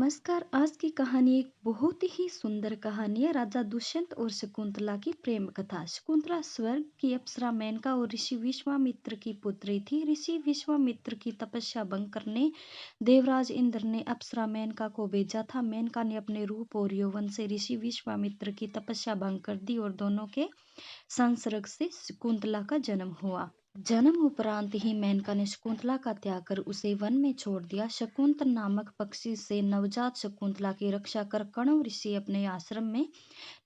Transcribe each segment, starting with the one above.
नमस्कार। आज की कहानी एक बहुत ही सुंदर कहानी है। राजा दुष्यंत और शकुंतला की प्रेम कथा। शकुंतला स्वर्ग की अप्सरा मेनका और ऋषि विश्वामित्र की पुत्री थी। ऋषि विश्वामित्र की तपस्या भंग करने देवराज इंद्र ने अप्सरा मेनका को भेजा था। मेनका ने अपने रूप और यौवन से ऋषि विश्वामित्र की तपस्या भंग कर दी और दोनों के संसर्ग से शकुंतला का जन्म हुआ। जन्म उपरांत ही मेनका ने शकुंतला का त्याग कर उसे वन में छोड़ दिया। शकुंतल नामक पक्षी से नवजात शकुंतला की रक्षा कर कण्व ऋषि अपने आश्रम में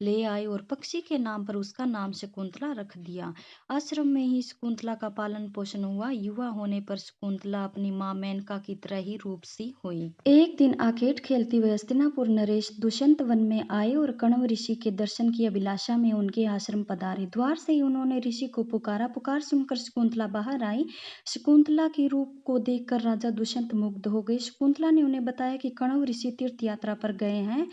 ले आए और पक्षी के नाम पर उसका नाम शकुंतला रख दिया। आश्रम में ही शकुंतला का पालन पोषण हुआ। युवा होने पर शकुंतला अपनी मां मेनका की तरह ही रूपसी हुई। एक दिन आखेट खेलती हुए हस्तिनापुर नरेश दुष्यंत वन में आए और कण्व ऋषि के दर्शन की अभिलाषा में उनके आश्रम पधारे। द्वार से ही उन्होंने ऋषि को पुकारा। पुकार सुनकर शकुंतला बाहर आई। शकुंतला के रूप को देखकर राजा दुष्यंत मुग्ध हो गए। शकुंतला ने उन्हें बताया कि कण्व ऋषि तीर्थ यात्रा पर गए हैं।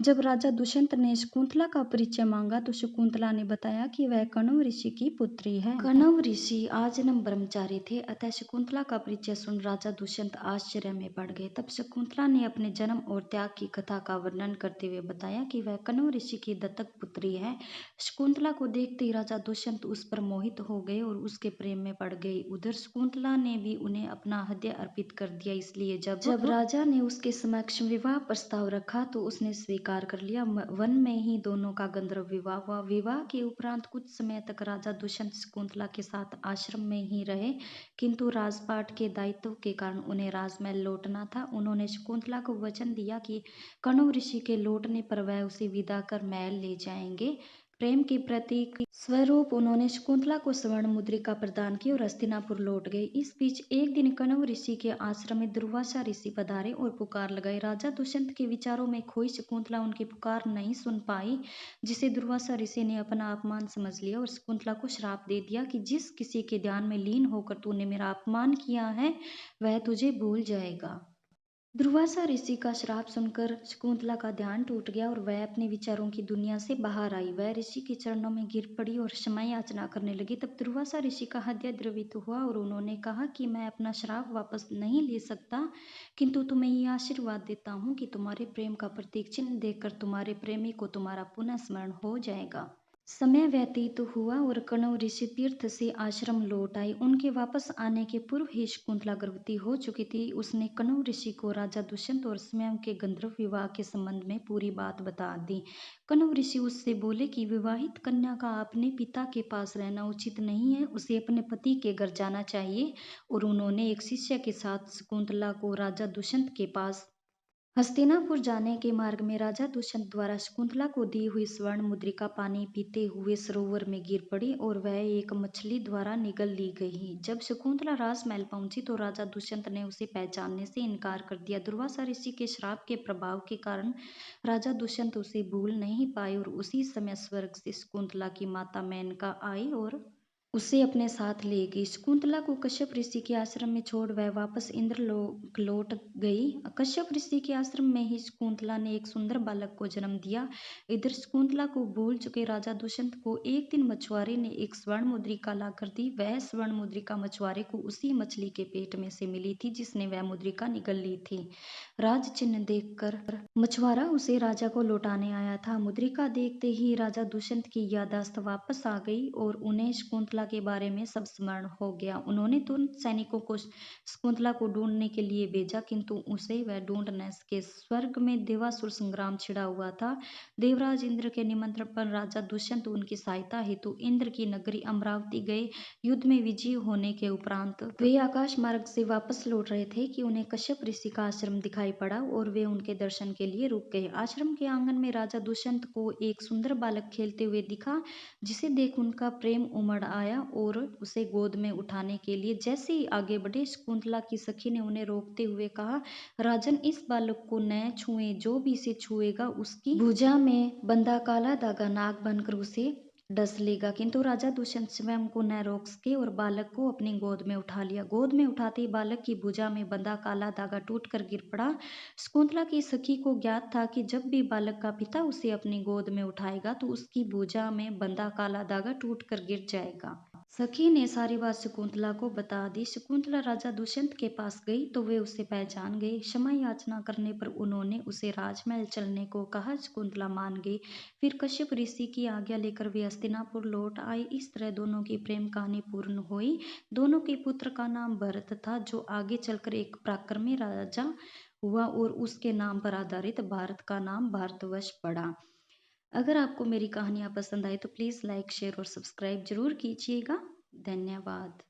जब राजा दुष्यंत ने शकुंतला का परिचय मांगा तो शकुंतला ने बताया कि वह कण्व ऋषि की पुत्री है। कण्व ऋषि आजन्म ब्रह्मचारी थे, अतः शकुंतला का परिचय सुन राजा दुष्यंत आश्चर्य में पड़ गए। तब शकुंतला ने अपने जन्म और त्याग की कथा का वर्णन करते हुए बताया कि वह कण्व ऋषि की दत्तक पुत्री है। शकुंतला को देखते ही राजा दुष्यंत उस पर मोहित हो गए और उसके प्रेम में पड़ गए। उधर शकुंतला ने भी उन्हें अपना हृदय अर्पित कर दिया। इसलिए जब राजा ने उसके समक्ष विवाह प्रस्ताव रखा तो उसने स्वीकार कर लिया। वन में ही दोनों का गंधर्व विवाह हुआ। विवाह के उपरांत कुछ समय तक राजा दुष्यंत शकुंतला के साथ आश्रम में ही रहे, किंतु राजपाट के दायित्व के कारण उन्हें राजमहल लौटना था। उन्होंने शकुंतला को वचन दिया कि कण्व ऋषि के लौटने पर वह उसे विदा कर महल ले जाएंगे। प्रेम के प्रतीक स्वरूप उन्होंने शकुंतला को स्वर्ण मुद्रिका प्रदान की और हस्तिनापुर लौट गए। इस बीच एक दिन कण्व ऋषि के आश्रम में दुर्वासा ऋषि पधारे और पुकार लगाई। राजा दुष्यंत के विचारों में खोई शकुंतला उनकी पुकार नहीं सुन पाई, जिसे दुर्वासा ऋषि ने अपना अपमान समझ लिया और शकुंतला को श्राप दे दिया कि जिस किसी के ध्यान में लीन होकर तूने मेरा अपमान किया है वह तुझे भूल जाएगा। दुर्वासा ऋषि का श्राप सुनकर शकुंतला का ध्यान टूट गया और वह अपने विचारों की दुनिया से बाहर आई। वह ऋषि के चरणों में गिर पड़ी और क्षमा याचना करने लगी। तब दुर्वासा ऋषि का हृदय द्रवित हुआ और उन्होंने कहा कि मैं अपना श्राप वापस नहीं ले सकता, किंतु तुम्हें ये आशीर्वाद देता हूँ कि तुम्हारे प्रेम का प्रतीक चिन्ह देखकर तुम्हारे प्रेमी को तुम्हारा पुनः स्मरण हो जाएगा। समय व्यतीत हुआ और कण्व ऋषि तीर्थ से आश्रम लौट आए। उनके वापस आने के पूर्व ही शकुंतला गर्भवती हो चुकी थी। उसने कण्व ऋषि को राजा दुष्यंत और स्वयं के गंधर्व विवाह के संबंध में पूरी बात बता दी। कण्व ऋषि उससे बोले कि विवाहित कन्या का अपने पिता के पास रहना उचित नहीं है, उसे अपने पति के घर जाना चाहिए। और उन्होंने एक शिष्य के साथ शकुंतला को राजा दुष्यंत के पास हस्तिनापुर जाने के मार्ग में राजा दुष्यंत द्वारा शकुंतला को दी हुई स्वर्ण मुद्रिका पानी पीते हुए सरोवर में गिर पड़ी और वह एक मछली द्वारा निगल ली गई। जब शकुंतला राजमहल पहुंची तो राजा दुष्यंत ने उसे पहचानने से इनकार कर दिया। दुर्वासा ऋषि के श्राप के प्रभाव के कारण राजा दुष्यंत उसे भूल नहीं पाए और उसी समय स्वर्ग से शकुंतला की माता मेनका आई और उसे अपने साथ ले गई। शकुंतला को कश्यप ऋषि के आश्रम में छोड़ वह वापस इंद्रलोक लौट गई। कश्यप ऋषि के आश्रम में ही शकुंतला ने एक सुंदर बालक को जन्म दिया। इधर शकुंतला को भूल चुके राजा दुष्यंत को एक दिन मछुआरे ने एक स्वर्ण मुद्रिका लाकर दी। वह स्वर्ण मुद्रिका मछुआरे को उसी मछली के पेट में से मिली थी जिसने वह मुद्रिका निगल ली थी। राज चिन्ह देखकर मछुआरा उसे राजा को लौटाने आया था। मुद्रिका देखते ही राजा दुष्यंत की याददाश्त वापस आ गई और उन्हें शकुंतला के बारे में सब स्मरण हो गया। उन्होंने तुरंत सैनिकों को शकुंतला को ढूंढने के लिए भेजा, किंतु उसे वह ढूंढ न सके। स्वर्ग में देवासुर संग्राम छिड़ा हुआ था। देवराज इंद्र के निमंत्रण पर राजा दुष्यंत उनकी सहायता हेतु इंद्र की नगरी अमरावती गए। युद्ध में विजयी होने के उपरांत वे आकाश मार्ग से वापस लौट रहे थे कि उन्हें कश्यप ऋषि का आश्रम दिखाई पड़ा और वे उनके दर्शन के लिए रुक गए। आश्रम के आंगन में राजा दुष्यंत को एक सुंदर बालक खेलते हुए दिखा, जिसे देख उनका प्रेम उमड़ आया और उसे गोद में उठाने के लिए जैसे ही आगे बढ़े, शकुंतला की सखी ने उन्हें रोकते हुए कहा, राजन, इस बालक को न छुएं, जो भी इसे छुएगा उसकी भुजा में बंधा काला धागा नाग बनकर उसे डस लेगा। किंतु राजा दुष्यंत स्वयं को न रोक सके और बालक को अपनी गोद में उठा लिया। गोद में उठाते ही बालक की भुजा में बंधा काला धागा टूटकर गिर पड़ा। शकुंतला की सखी को ज्ञात था कि जब भी बालक का पिता उसे अपनी गोद में उठाएगा तो उसकी भुजा में बंधा काला धागा टूटकर गिर जाएगा। सखी ने सारी बात शकुंतला को बता दी। शकुंतला राजा दुष्यंत के पास गई तो वे उसे पहचान गए। क्षमा याचना करने पर उन्होंने उसे राजमहल चलने को कहा। शकुंतला मान गई। फिर कश्यप ऋषि की आज्ञा लेकर वे हस्तिनापुर लौट आए। इस तरह दोनों की प्रेम कहानी पूर्ण हुई। दोनों के पुत्र का नाम भरत था, जो आगे चलकर एक पराक्रमी राजा हुआ और उसके नाम पर आधारित भारत का नाम भारतवर्ष पड़ा। अगर आपको मेरी कहानियाँ पसंद आए तो प्लीज़ लाइक, शेयर और सब्सक्राइब जरूर कीजिएगा। धन्यवाद।